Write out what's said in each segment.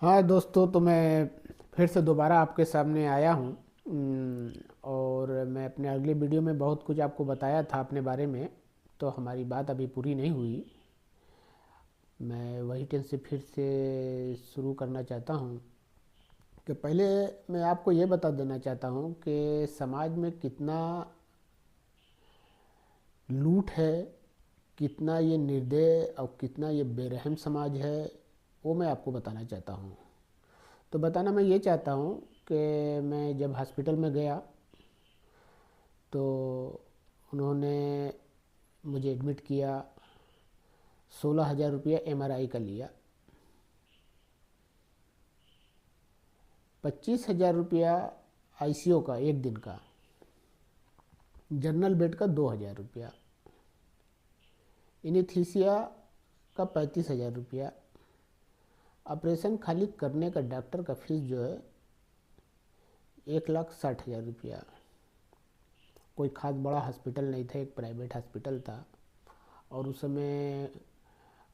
हाँ दोस्तों, तो मैं फिर से दोबारा आपके सामने आया हूँ। और मैं अपने अगले वीडियो में बहुत कुछ आपको बताया था अपने बारे में। तो हमारी बात अभी पूरी नहीं हुई। मैं वही टेंस से फिर से शुरू करना चाहता हूँ कि पहले मैं आपको ये बता देना चाहता हूँ कि समाज में कितना लूट है, कितना ये निर्दय और कितना ये बेरहम समाज है, वो मैं आपको बताना चाहता हूँ। तो बताना मैं ये चाहता हूँ कि मैं जब हॉस्पिटल में गया तो उन्होंने मुझे एडमिट किया। 16,000 रुपया MRI का लिया। 25,000 रुपया ICU का एक दिन का। जनरल बेड का 2,000 रुपया। इनेथीसिया का 35,000 रुपया। ऑपरेशन खाली करने का डॉक्टर का फीस जो है 1,60,000 रुपया। कोई खास बड़ा हॉस्पिटल नहीं था, एक प्राइवेट हॉस्पिटल था। और उस समय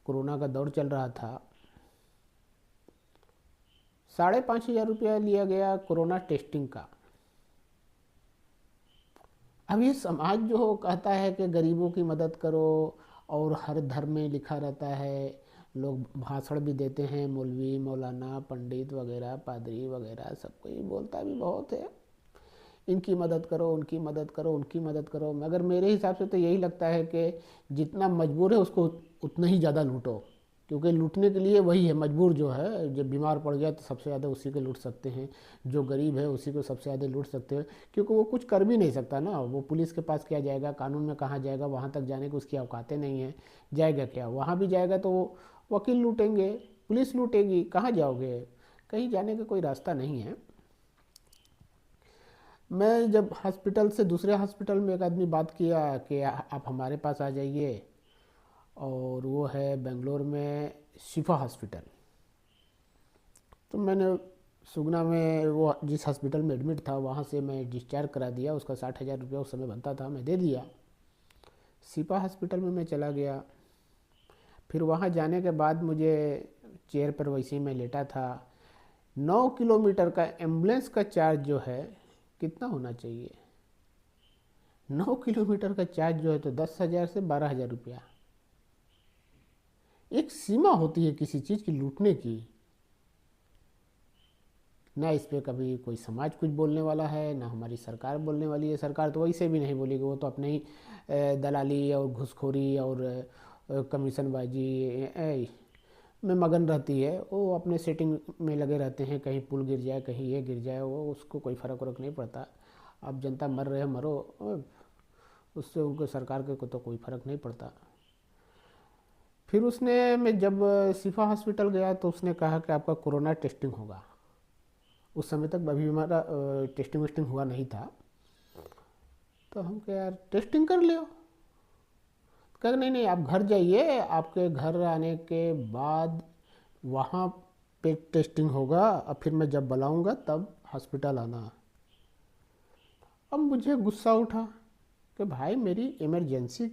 कोरोना का दौर चल रहा था। 5,500 रुपया लिया गया कोरोना टेस्टिंग का। अब ये समाज जो कहता है कि गरीबों की मदद करो, और हर धर्म में लिखा रहता है, लोग भाषण भी देते हैं, मौलवी मौलाना पंडित वगैरह पादरी वगैरह सब कोई बोलता भी बहुत है, इनकी मदद करो उनकी मदद करो उनकी मदद करो। मगर मेरे हिसाब से तो यही लगता है कि जितना मजबूर है उसको उतना ही ज़्यादा लूटो। क्योंकि लूटने के लिए वही है मजबूर, जो है जब बीमार पड़ गया तो सबसे ज़्यादा उसी को लूट सकते हैं। जो गरीब है उसी को सबसे ज़्यादा लूट सकते हैं, क्योंकि वो कुछ कर भी नहीं सकता ना। वो पुलिस के पास क्या जाएगा, कानून में कहाँ जाएगा, वहाँ तक जाने की उसकी औकातें नहीं है। जाएगा क्या, वहाँ भी जाएगा तो वो वकील लूटेंगे, पुलिस लूटेगी, कहाँ जाओगे, कहीं जाने का कोई रास्ता नहीं है। मैं जब हॉस्पिटल से दूसरे हॉस्पिटल में एक आदमी बात किया कि आप हमारे पास आ जाइए, और वो है बेंगलोर में शिफा हॉस्पिटल। तो मैंने सुगना में वो जिस हॉस्पिटल में एडमिट था वहाँ से मैं डिस्चार्ज करा दिया। उसका 60,000 रुपया उस समय बनता था, मैं दे दिया। शिफा हॉस्पिटल में मैं चला गया। फिर वहाँ जाने के बाद मुझे चेयर पर वैसे ही मैं लेटा था। 9 किलोमीटर का एम्बुलेंस का चार्ज जो है कितना होना चाहिए, 9 किलोमीटर का चार्ज जो है तो 10,000 से 12,000 रुपया। एक सीमा होती है किसी चीज़ की लूटने की। ना इस पे कभी कोई समाज कुछ बोलने वाला है, ना हमारी सरकार बोलने वाली है। सरकार तो वैसे भी नहीं बोलेगी, वो तो अपने ही दलाली और घुसखोरी और कमीशनबाजी में मगन रहती है। वो अपने सेटिंग में लगे रहते हैं, कहीं पुल गिर जाए कहीं ये गिर जाए, वो उसको कोई फ़र्क वरक नहीं पड़ता। अब जनता मर रहे मरो, उससे उनको सरकार के को तो कोई फ़र्क नहीं पड़ता। फिर उसने, मैं जब शिफा हॉस्पिटल गया तो उसने कहा कि आपका कोरोना टेस्टिंग होगा। उस समय तक अभी हमारा टेस्टिंग वेस्टिंग हुआ नहीं था। तो हम कहे यार टेस्टिंग कर लियो। कहा नहीं नहीं, आप घर जाइए, आपके घर आने के बाद वहाँ पे टेस्टिंग होगा, और फिर मैं जब बुलाऊंगा तब हॉस्पिटल आना। अब मुझे गुस्सा उठा कि भाई मेरी इमरजेंसी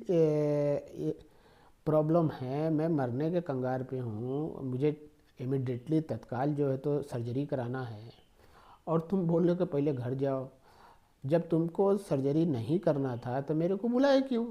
प्रॉब्लम है, मैं मरने के कंगार पे हूँ, मुझे इमिडिएटली तत्काल जो है तो सर्जरी कराना है, और तुम बोल रहे हो कि पहले घर जाओ। जब तुमको सर्जरी नहीं करना था तो मेरे को बुलाए क्यों?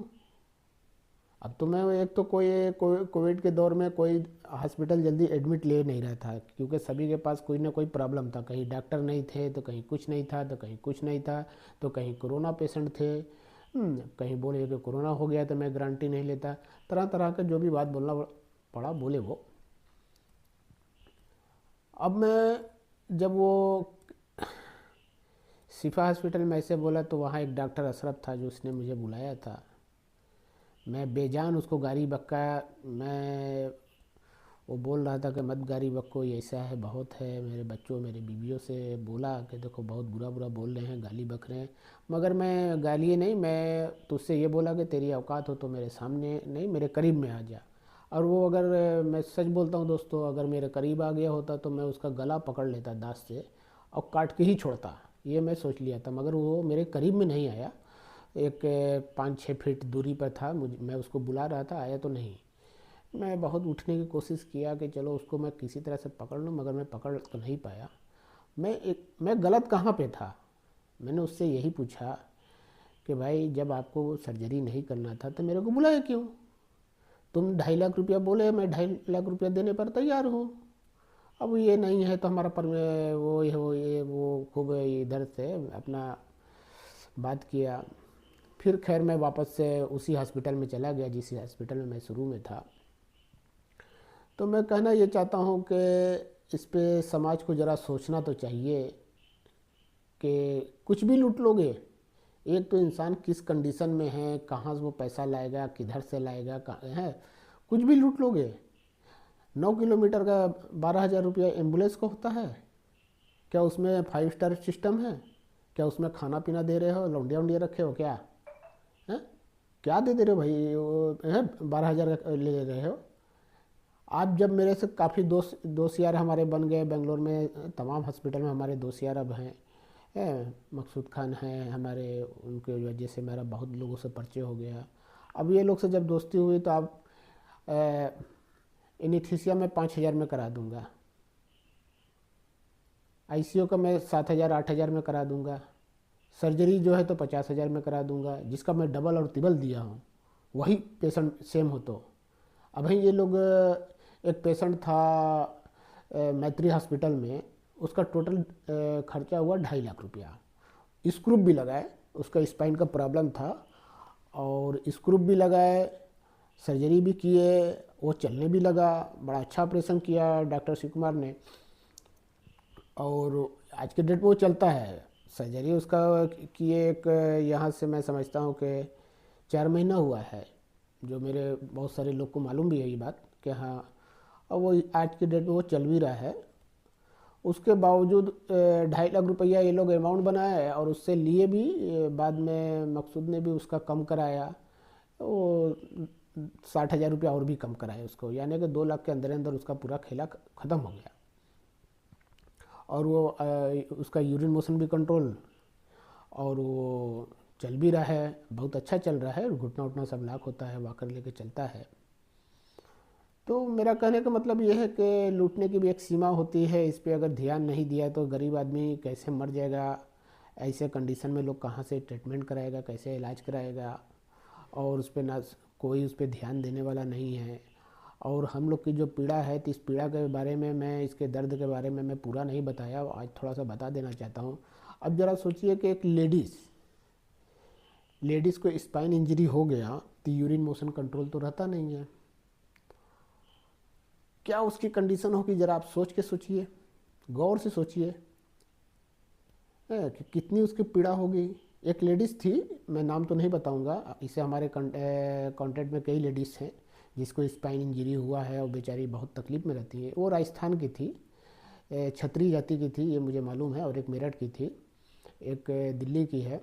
अब तो मैं एक तो कोविड के दौर में कोई हॉस्पिटल जल्दी एडमिट ले नहीं रहा था, क्योंकि सभी के पास कोई ना कोई प्रॉब्लम था। कहीं डॉक्टर नहीं थे तो कहीं कुछ नहीं था, तो कहीं कुछ नहीं था, तो कहीं कोरोना पेशेंट थे। कहीं बोले कि कोरोना हो गया तो मैं गारंटी नहीं लेता। तरह तरह का जो भी बात बोलना पड़ा बोले वो। अब मैं जब वो शिफा हॉस्पिटल में ऐसे बोला तो वहाँ एक डॉक्टर अशरफ था जो उसने मुझे बुलाया था। मैं बेजान उसको गाली बक्का। मैं वो बोल रहा था कि मत गाली बक्को, ये ऐसा है बहुत है, मेरे बच्चों मेरे बीवियों से बोला कि देखो बहुत बुरा बुरा बोल रहे हैं, गाली बक रहे हैं। मगर मैं गालिए नहीं, मैं तुझसे ये बोला कि तेरी औकात हो तो मेरे सामने नहीं, मेरे करीब में आ जा। और वो, अगर मैं सच बोलता हूँ दोस्तों, अगर मेरे करीब आ गया होता तो मैं उसका गला पकड़ लेता दांत से और काट के ही छोड़ता। ये मैं सोच लिया था, मगर वो मेरे करीब में नहीं आया। एक 5-6 फीट दूरी पर था, मुझे मैं उसको बुला रहा था, आया तो नहीं। मैं बहुत उठने की कोशिश किया कि चलो उसको मैं किसी तरह से पकड़ लूँ, मगर मैं पकड़ तो नहीं पाया। मैं गलत कहाँ पे था? मैंने उससे यही पूछा कि भाई जब आपको सर्जरी नहीं करना था तो मेरे को बुलाया क्यों? तुम 2.5 लाख रुपया बोले, मैं 2.5 लाख रुपया देने पर तैयार हूँ। अब ये नहीं है तो हमारा पर वो खूब इधर से अपना बात किया। फिर खैर मैं वापस से उसी हॉस्पिटल में चला गया जिस हॉस्पिटल में मैं शुरू में था। तो मैं कहना ये चाहता हूँ कि इस पे समाज को ज़रा सोचना तो चाहिए कि कुछ भी लूट लोगे। एक तो इंसान किस कंडीशन में है, कहाँ से वो पैसा लाएगा, किधर से लाएगा, कहाँ है, कुछ भी लूट लोगे। 9 किलोमीटर का 12,000 रुपया एम्बुलेंस का होता है। क्या उसमें 5 स्टार सिस्टम है? क्या उसमें खाना पीना दे रहे हो, लौंडिया वंडिया रखे हो क्या? हैं? क्या दे रहे हो भाई? वो है 12,000 का ले रहे हो। आप जब मेरे से काफ़ी दोस्त यार हमारे बन गए बेंगलोर में, तमाम हॉस्पिटल में हमारे दोस्त यार अब हैं। मकसूद खान हैं हमारे, उनके वजह से मेरा बहुत लोगों से परिचय हो गया। अब ये लोग से जब दोस्ती हुई तो आप इनिथिसिया में 5,000 में करा दूंगा, आईसीयू का मैं 7,000 8,000 में करा दूंगा, सर्जरी जो है तो 50,000 में करा दूंगा, जिसका मैं डबल और तिबल दिया हूँ। वही पेशेंट सेम हो तो अभी ये लोग एक पेशेंट था मैत्री हॉस्पिटल में, उसका टोटल खर्चा हुआ 2.5 लाख रुपया। स्क्रूप भी लगाए, उसका स्पाइन का प्रॉब्लम था और स्क्रूप भी लगाए, सर्जरी भी किए, वो चलने भी लगा। बड़ा अच्छा ऑपरेशन किया डॉक्टर शिव कुमार ने और आज के डेट में वो चलता है। सर्जरी उसका किए एक यहाँ से मैं समझता हूँ कि 4 महीना हुआ है, जो मेरे बहुत सारे लोग को मालूम भी है ये बात कि हाँ। और वो आज के डेट में वो चल भी रहा है। उसके बावजूद 2.5 लाख रुपया ये लोग अमाउंट बनाए और उससे लिए भी। बाद में मकसूद ने भी उसका कम कराया, वो 60,000 रुपया और भी कम कराया उसको, यानी कि 2 लाख के अंदर अंदर उसका पूरा खेला ख़त्म हो गया। और वो उसका यूरिन मोशन भी कंट्रोल, और वो चल भी रहा है, बहुत अच्छा चल रहा है। घुटना उठना सब लाख होता है, वॉकर लेके चलता है। तो मेरा कहने का मतलब ये है कि लूटने की भी एक सीमा होती है। इस पे अगर ध्यान नहीं दिया तो गरीब आदमी कैसे मर जाएगा, ऐसे कंडीशन में लोग कहाँ से ट्रीटमेंट कराएगा, कैसे इलाज कराएगा। और उस पर ना कोई उस पर ध्यान देने वाला नहीं है। और हम लोग की जो पीड़ा है तो इस पीड़ा के बारे में मैं, इसके दर्द के बारे में मैं पूरा नहीं बताया, आज थोड़ा सा बता देना चाहता हूँ। अब ज़रा सोचिए कि एक लेडीज़ को स्पाइन इंजरी हो गया तो यूरिन मोशन कंट्रोल तो रहता नहीं है। क्या उसकी कंडीशन होगी, ज़रा आप सोच के सोचिए, गौर से सोचिए कि कितनी उसकी पीड़ा होगी। एक लेडीज़ थी, मैं नाम तो नहीं बताऊंगा, इसे हमारे कांटेक्ट में कई लेडीज़ हैं जिसको स्पाइन इंजरी हुआ है और बेचारी बहुत तकलीफ़ में रहती है। वो राजस्थान की थी, छतरी जाति की थी, ये मुझे मालूम है, और एक मेरठ की थी, एक दिल्ली की है,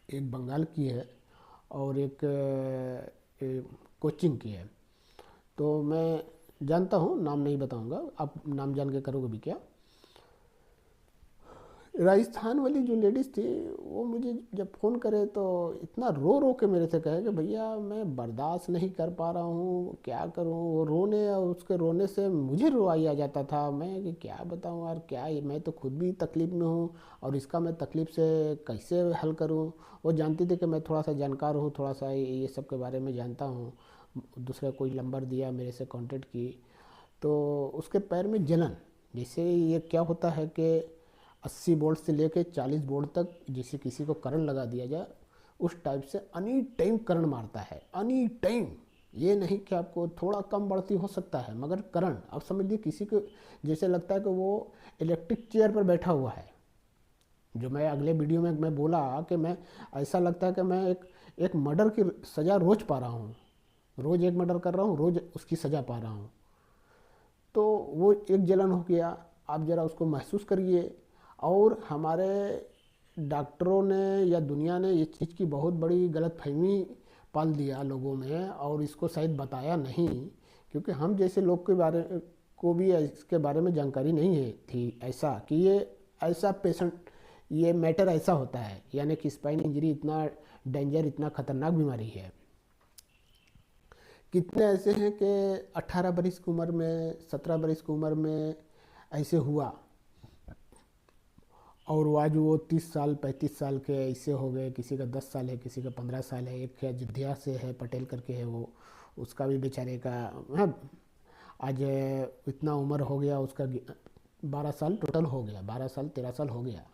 एक बंगाल की है, और एक कोचिंग की है। तो मैं जानता हूँ, नाम नहीं बताऊंगा, आप नाम जान के करोगे भी क्या। राजस्थान वाली जो लेडीज़ थी वो मुझे जब फ़ोन करे तो इतना रो रो के मेरे से कहे कि भैया मैं बर्दाश्त नहीं कर पा रहा हूँ, क्या करूँ। वो रोने, और उसके रोने से मुझे रोवाई आ जाता था। मैं कि क्या बताऊँ यार, क्या मैं तो खुद भी तकलीफ़ में हूँ और इसका मैं तकलीफ़ से कैसे हल करूँ। वो जानती थी कि मैं थोड़ा सा जानकार हूँ, थोड़ा सा ये सब के बारे में जानता हूँ। दूसरा कोई नंबर दिया, मेरे से कांटेक्ट की, तो उसके पैर में जलन, जैसे ये क्या होता है कि 80 वोल्ट से लेकर 40 वोल्ट तक जिसे किसी को करंट लगा दिया जाए, उस टाइप से एनी टाइम करंट मारता है, एनी टाइम। ये नहीं कि आपको थोड़ा कम बढ़ती हो सकता है, मगर करंट अब समझ लीजिए किसी को जैसे लगता है कि वो इलेक्ट्रिक चेयर पर बैठा हुआ है। जो मैं अगले वीडियो में मैं बोला कि मैं, ऐसा लगता है कि मैं एक मर्डर की सज़ा रोज़ पा रहा हूँ, रोज़ एक मर्डर कर रहा हूँ, रोज़ उसकी सज़ा पा रहा हूँ। तो वो एक जलन हो गया। आप ज़रा उसको महसूस करिए। और हमारे डॉक्टरों ने या दुनिया ने इस चीज़ की बहुत बड़ी गलतफहमी पाल दिया लोगों में, और इसको शायद बताया नहीं, क्योंकि हम जैसे लोग के बारे को भी इसके बारे में जानकारी नहीं है थी, ऐसा कि ये ऐसा पेशेंट, ये मैटर ऐसा होता है, यानी कि स्पाइन इंजरी इतना डेंजर, इतना ख़तरनाक बीमारी है कितने ऐसे हैं कि 18 बरस की उम्र में, 17 बरस की उम्र में ऐसे हुआ, और वो आज वो 30 साल 35 साल के ऐसे हो गए। किसी का 10 साल है, किसी का 15 साल है। एक अयोध्या से है, पटेल करके है वो, उसका भी बेचारे का, हाँ, आज इतना उम्र हो गया उसका, 12 साल टोटल हो गया, 12 साल 13 साल हो गया।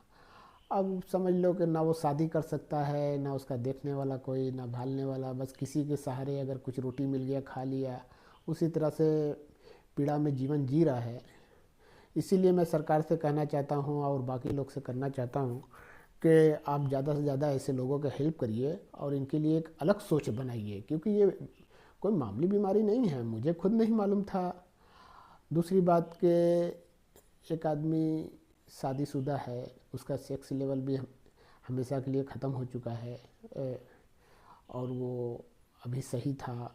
अब समझ लो कि ना वो शादी कर सकता है, ना उसका देखने वाला कोई, ना भालने वाला, बस किसी के सहारे अगर कुछ रोटी मिल गया खा लिया, उसी तरह से पीड़ा में जीवन जी रहा है। इसीलिए मैं सरकार से कहना चाहता हूँ और बाकी लोग से करना चाहता हूँ कि आप ज़्यादा से ज़्यादा ऐसे लोगों का हेल्प करिए और इनके लिए एक अलग सोच बनाइए, क्योंकि ये कोई मामूली बीमारी नहीं है, मुझे खुद नहीं मालूम था। दूसरी बात कि एक आदमी शादीशुदा है, उसका सेक्स लेवल भी हमेशा के लिए ख़त्म हो चुका है, और वो अभी सही था,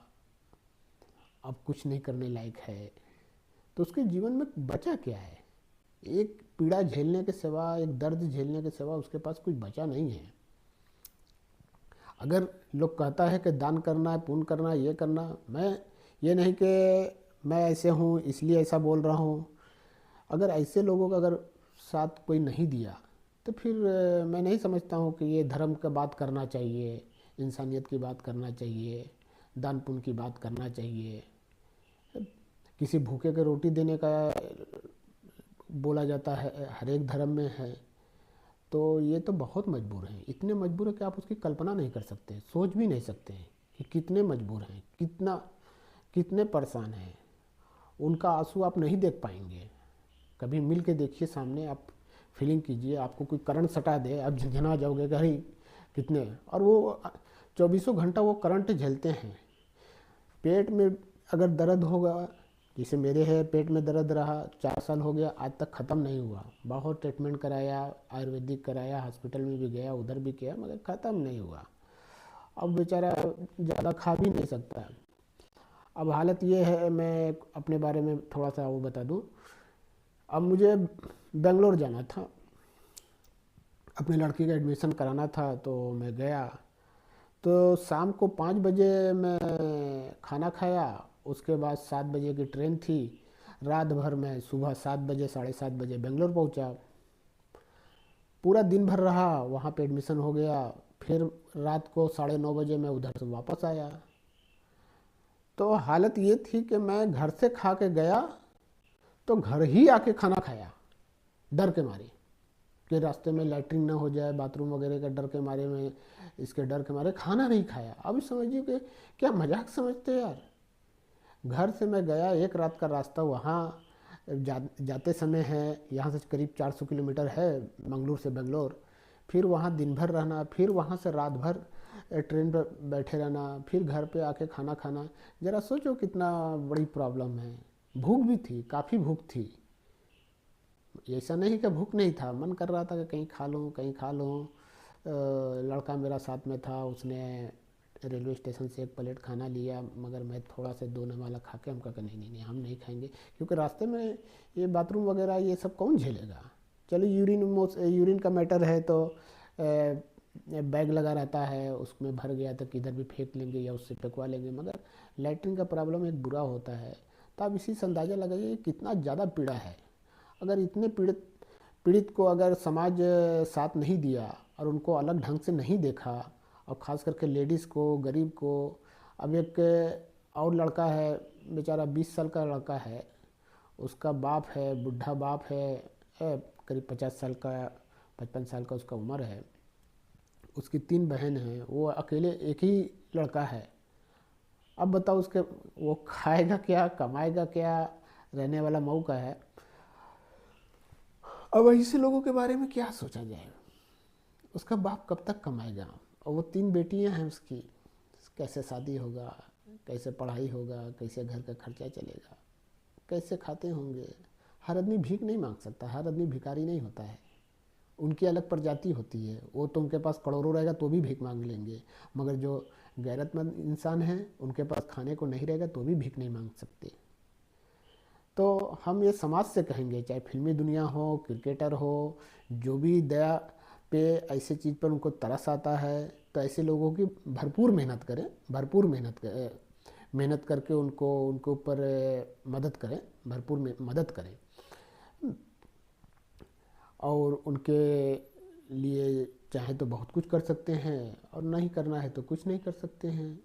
अब कुछ नहीं करने लायक है, तो उसके जीवन में बचा क्या है? एक पीड़ा झेलने के सिवा, एक दर्द झेलने के सिवा उसके पास कुछ बचा नहीं है। अगर लोग कहता है कि दान करना है, पुण्य करना है, ये करना, मैं ये नहीं कि मैं ऐसे हूँ इसलिए ऐसा बोल रहा हूँ। अगर ऐसे लोगों का अगर साथ कोई नहीं दिया तो फिर मैं नहीं समझता हूँ कि ये धर्म का बात करना चाहिए, इंसानियत की बात करना चाहिए, दान पुण्य की बात करना चाहिए। किसी भूखे को रोटी देने का बोला जाता है, हर एक धर्म में है। तो ये तो बहुत मजबूर हैं, इतने मजबूर हैं कि आप उसकी कल्पना नहीं कर सकते, सोच भी नहीं सकते हैं कि कितने मजबूर हैं, कितने परेशान हैं। उनका आंसू आप नहीं देख पाएंगे। कभी मिल के देखिए सामने, आप फीलिंग कीजिए, आपको कोई करंट सटा दे, आप झंझना जाओगे कि अरे कितने। और वो 24 घंटा वो करंट झेलते हैं। पेट में अगर दर्द होगा, जैसे मेरे है, पेट में दर्द रहा 4 साल हो गया, आज तक ख़त्म नहीं हुआ। बहुत ट्रीटमेंट कराया, आयुर्वेदिक कराया, हॉस्पिटल में भी गया, उधर भी किया, मगर ख़त्म नहीं हुआ। अब बेचारा ज़्यादा खा भी नहीं सकता। अब हालत ये है, मैं अपने बारे में थोड़ा सा वो बता दूँ। अब मुझे बेंगलोर जाना था, अपने लड़की का एडमिशन कराना था, तो मैं गया। तो शाम को 5 बजे मैं खाना खाया, उसके बाद 7 बजे की ट्रेन थी। रात भर मैं सुबह 7 बजे 7:30 बजे बेंगलोर पहुंचा। पूरा दिन भर रहा वहाँ पे, एडमिशन हो गया। फिर रात को 9:30 बजे मैं उधर से वापस आया। तो हालत ये थी कि मैं घर से खा के गया तो घर ही आके खाना खाया, डर के मारे कि रास्ते में लैट्रिन ना हो जाए, बाथरूम वगैरह का डर के मारे में, इसके डर के मारे खाना नहीं खाया। अब समझिए कि क्या मजाक समझते हैं यार। घर से मैं गया, एक रात का रास्ता वहाँ जाते समय है, यहाँ से करीब 400 किलोमीटर है मंगलूर से बेंगलोर। फिर वहाँ दिन भर रहना, फिर वहाँ से रात भर ट्रेन पर बैठे रहना, फिर घर पे आके खाना खाना। ज़रा सोचो कितना बड़ी प्रॉब्लम है। भूख भी थी, काफ़ी भूख थी। ऐसा नहीं कि भूख नहीं था, मन कर रहा था कि कहीं खा लूँ, कहीं खा लूँ। लड़का मेरा साथ में था, उसने रेलवे स्टेशन से एक प्लेट खाना लिया, मगर मैं थोड़ा सा 2 नवाला खा के हम कहा नहीं नहीं नहीं, हम नहीं खाएंगे, क्योंकि रास्ते में ये बाथरूम वगैरह ये सब कौन झेलेगा। चलो यूरिन का मैटर है तो बैग लगा रहता है, उसमें भर गया तो किधर भी फेंक लेंगे या उससे फेंकवा लेंगे, मगर लैट्रिन का प्रॉब्लम एक बुरा होता है। तो आप इसी से अंदाज़ा लगाइए कितना ज़्यादा पीड़ा है। अगर इतने पीड़ित पीड़ित को अगर समाज साथ नहीं दिया और उनको अलग ढंग से नहीं देखा, और ख़ास करके लेडीज़ को, गरीब को। अब एक और लड़का है, बेचारा 20 साल का लड़का है, उसका बाप है, बुढ़ा बाप है, करीब 50 साल का, 55 साल का उसका उम्र है। उसकी 3 बहन हैं, वो अकेले एक ही लड़का है। अब बताओ उसके, वो खाएगा क्या, कमाएगा क्या, रहने वाला मऊ का है। अब ऐसे लोगों के बारे में क्या सोचा जाए। उसका बाप कब तक कमाएगा, और वो 3 बेटियां हैं उसकी, कैसे शादी होगा, कैसे पढ़ाई होगा, कैसे घर का खर्चा चलेगा, कैसे खाते होंगे। हर आदमी भीख नहीं मांग सकता, हर आदमी भिखारी नहीं होता है। उनकी अलग प्रजाति होती है, वो तो उनके पास करोड़ों रहेगा तो भी भीख मांग लेंगे, मगर जो गैरतमंद इंसान हैं उनके पास खाने को नहीं रहेगा तो भी भीख नहीं मांग सकते। तो हम ये समाज से कहेंगे, चाहे फिल्मी दुनिया हो, क्रिकेटर हो, जो भी दया पे ऐसे चीज़ पर उनको तरस आता है, तो ऐसे लोगों की भरपूर मेहनत करें, भरपूर मेहनत करें, मेहनत करके उनको उनके ऊपर मदद करें, भरपूर मदद करें, और उनके लिए चाहे तो बहुत कुछ कर सकते हैं और नहीं करना है तो कुछ नहीं कर सकते हैं।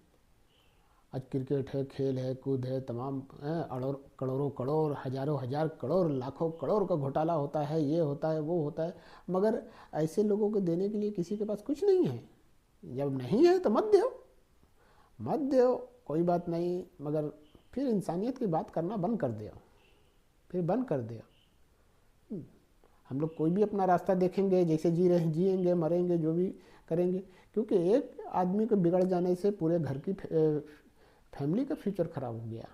आज क्रिकेट है, खेल है, कूद है, तमाम अड़ोर करोड़ों करोड़, हजारों हजार करोड़, लाखों करोड़ का घोटाला होता है, ये होता है, वो होता है, मगर ऐसे लोगों को देने के लिए किसी के पास कुछ नहीं है। जब नहीं है तो मत दो, मत दो, कोई बात नहीं, मगर फिर इंसानियत की बात करना बंद कर दो, फिर बंद कर दो। हम लोग कोई भी अपना रास्ता देखेंगे, जैसे जी रहे जिएंगे, मरेंगे, जो भी करेंगे, क्योंकि एक आदमी को बिगड़ जाने से पूरे घर की फैमिली का फ्यूचर खराब हो गया,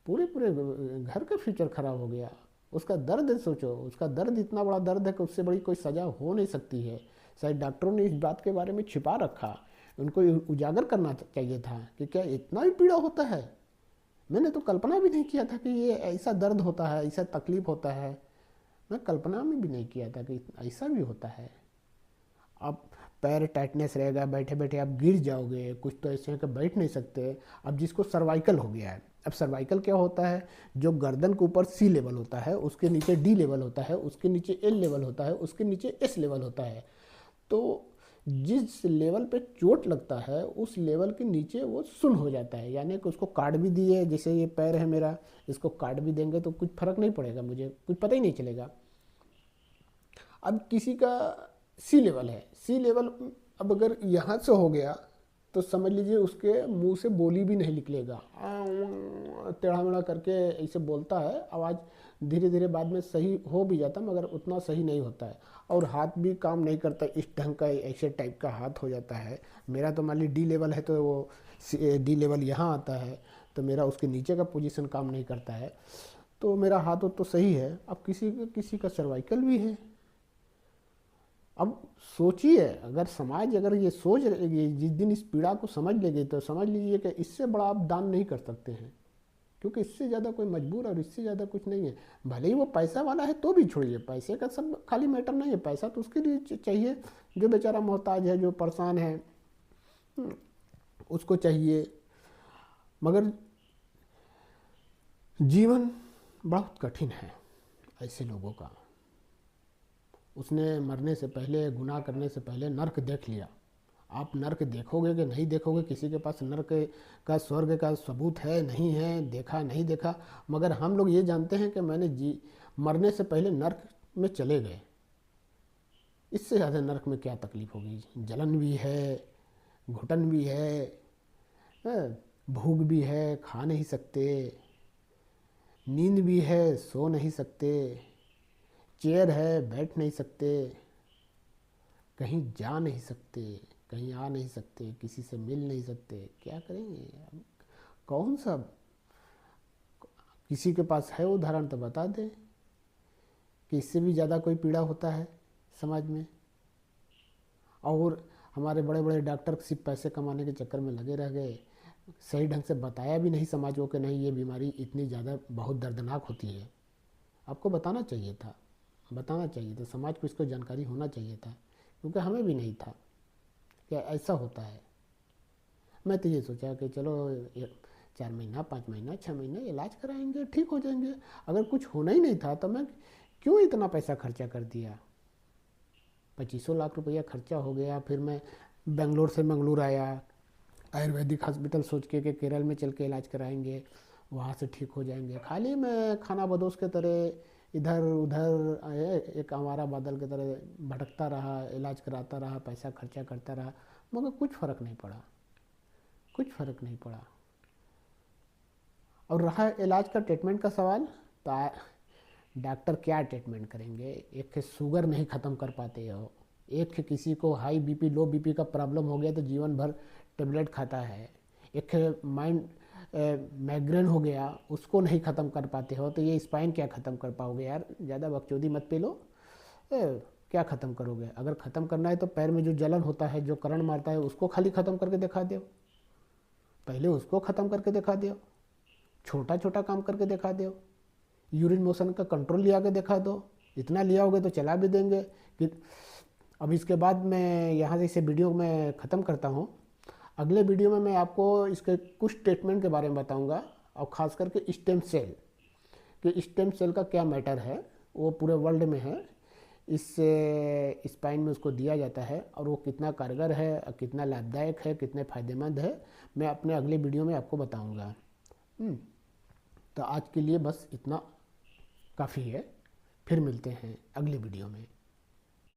पूरे पूरे घर का फ्यूचर खराब हो गया। उसका दर्द सोचो, उसका दर्द इतना बड़ा दर्द है कि उससे बड़ी कोई सज़ा हो नहीं सकती है। शायद डॉक्टरों ने इस बात के बारे में छिपा रखा, उनको उजागर करना चाहिए था कि क्या इतना भी पीड़ा होता है। मैंने तो कल्पना भी नहीं किया था कि ये ऐसा दर्द होता है, ऐसा तकलीफ़ होता है, मैं कल्पना में भी नहीं किया था कि ऐसा भी होता है। अब पैर टाइटनेस रहेगा, बैठे बैठे आप गिर जाओगे, कुछ तो ऐसे हैं कि बैठ नहीं सकते। अब जिसको सर्वाइकल हो गया है, अब सर्वाइकल क्या होता है, जो गर्दन के ऊपर सी लेवल होता है, उसके नीचे डी लेवल होता है, उसके नीचे एल लेवल होता है, उसके नीचे एस लेवल होता है। तो जिस लेवल पे चोट लगता है उस लेवल के नीचे वो सुन्न हो जाता है, यानी कि उसको काट भी दिए, जैसे ये पैर है मेरा, इसको काट भी देंगे तो कुछ फर्क नहीं पड़ेगा, मुझे कुछ पता ही नहीं चलेगा। अब किसी का सी लेवल है, सी लेवल अब अगर यहाँ से हो गया तो समझ लीजिए उसके मुंह से बोली भी नहीं निकलेगा, टेढ़ा मेढ़ा करके ऐसे बोलता है, आवाज़ धीरे धीरे बाद में सही हो भी जाता मगर उतना सही नहीं होता है, और हाथ भी काम नहीं करता, इस ढंग का ऐसे टाइप का हाथ हो जाता है। मेरा तो मान ली डी लेवल है तो वो डी लेवल यहाँ आता है, तो मेरा उसके नीचे का पोजीशन काम नहीं करता है, तो मेरा हाथ तो सही है। अब किसी का सर्वाइकल भी है। अब सोचिए, अगर समाज अगर ये सोच लेगी, जिस दिन इस पीड़ा को समझ लेगी तो समझ लीजिए कि इससे बड़ा आप दान नहीं कर सकते हैं, क्योंकि इससे ज़्यादा कोई मजबूर और इससे ज़्यादा कुछ नहीं है। भले ही वो पैसा वाला है तो भी छोड़िए, पैसे का सब खाली मैटर नहीं है, पैसा तो उसके लिए चाहिए जो बेचारा मोहताज है, जो परेशान है, उसको चाहिए। मगर जीवन बहुत कठिन है ऐसे लोगों का। उसने मरने से पहले, गुनाह करने से पहले नर्क देख लिया। आप नर्क देखोगे कि नहीं देखोगे, किसी के पास नर्क का, स्वर्ग का सबूत है नहीं है, देखा नहीं देखा, मगर हम लोग ये जानते हैं कि मैंने मरने से पहले नर्क में चले गए। इससे ज़्यादा नर्क में क्या तकलीफ़ होगी। जलन भी है, घुटन भी है, भूख भी है, खा नहीं सकते, नींद भी है, सो नहीं सकते, चेयर है, बैठ नहीं सकते, कहीं जा नहीं सकते, कहीं आ नहीं सकते, किसी से मिल नहीं सकते, क्या करेंगे। अब कौन सा, किसी के पास है उदाहरण तो बता दे कि इससे भी ज़्यादा कोई पीड़ा होता है समाज में। और हमारे बड़े बड़े डॉक्टर सिर्फ पैसे कमाने के चक्कर में लगे रह गए, सही ढंग से बताया भी नहीं समाज को कि नहीं ये बीमारी इतनी ज़्यादा बहुत दर्दनाक होती है। आपको बताना चाहिए था, बताना चाहिए था, समाज को इसको जानकारी होना चाहिए था, क्योंकि हमें भी नहीं था कि ऐसा होता है। मैं तो ये सोचा कि चलो 4 महीना, 5 महीना, 6 महीना इलाज कराएंगे, ठीक हो जाएंगे। अगर कुछ होना ही नहीं था तो मैं क्यों इतना पैसा खर्चा कर दिया। 2500 लाख रुपया खर्चा हो गया। फिर मैं बेंगलोर से मंगलूर आया, आयुर्वेदिक हॉस्पिटल सोच के कि केरल में चल के इलाज कराएंगे, वहाँ से ठीक हो जाएंगे। खाली मैं खाना बदोश के तरह इधर उधर एक आवारा बादल की तरह भटकता रहा, इलाज कराता रहा, पैसा खर्चा करता रहा, मगर कुछ फ़र्क नहीं पड़ा, कुछ फ़र्क नहीं पड़ा। और रहा इलाज का, ट्रीटमेंट का सवाल, तो डॉक्टर क्या ट्रीटमेंट करेंगे। एक के शुगर नहीं ख़त्म कर पाते हो, एक के किसी को हाई बीपी लो बीपी का प्रॉब्लम हो गया तो जीवन भर टेबलेट खाता है, एक के माइंड माइग्रेन हो गया उसको नहीं ख़त्म कर पाते हो, तो ये स्पाइन क्या ख़त्म कर पाओगे यार। ज़्यादा बकचोदी मत पे लो, क्या ख़त्म करोगे। अगर ख़त्म करना है तो पैर में जो जलन होता है, जो करंट मारता है, उसको खाली ख़त्म करके दिखा दो, पहले उसको ख़त्म करके दिखा दो, छोटा छोटा काम करके दिखा दो, यूरिन मोशन का कंट्रोल लिया के दिखा दो। इतना लिया होगा तो चला भी देंगे कि। अब इसके बाद मैं यहाँ से इसे वीडियो में ख़त्म करता हूँ। अगले वीडियो में मैं आपको इसके कुछ स्टेटमेंट के बारे में बताऊंगा, और ख़ास करके स्टेम सेल कि स्टेम सेल का क्या मैटर है, वो पूरे वर्ल्ड में है, इससे स्पाइन में उसको दिया जाता है, और वो कितना कारगर है, कितना लाभदायक है, कितने फ़ायदेमंद है, मैं अपने अगले वीडियो में आपको बताऊंगा। तो आज के लिए बस इतना काफ़ी है, फिर मिलते हैं अगले वीडियो में।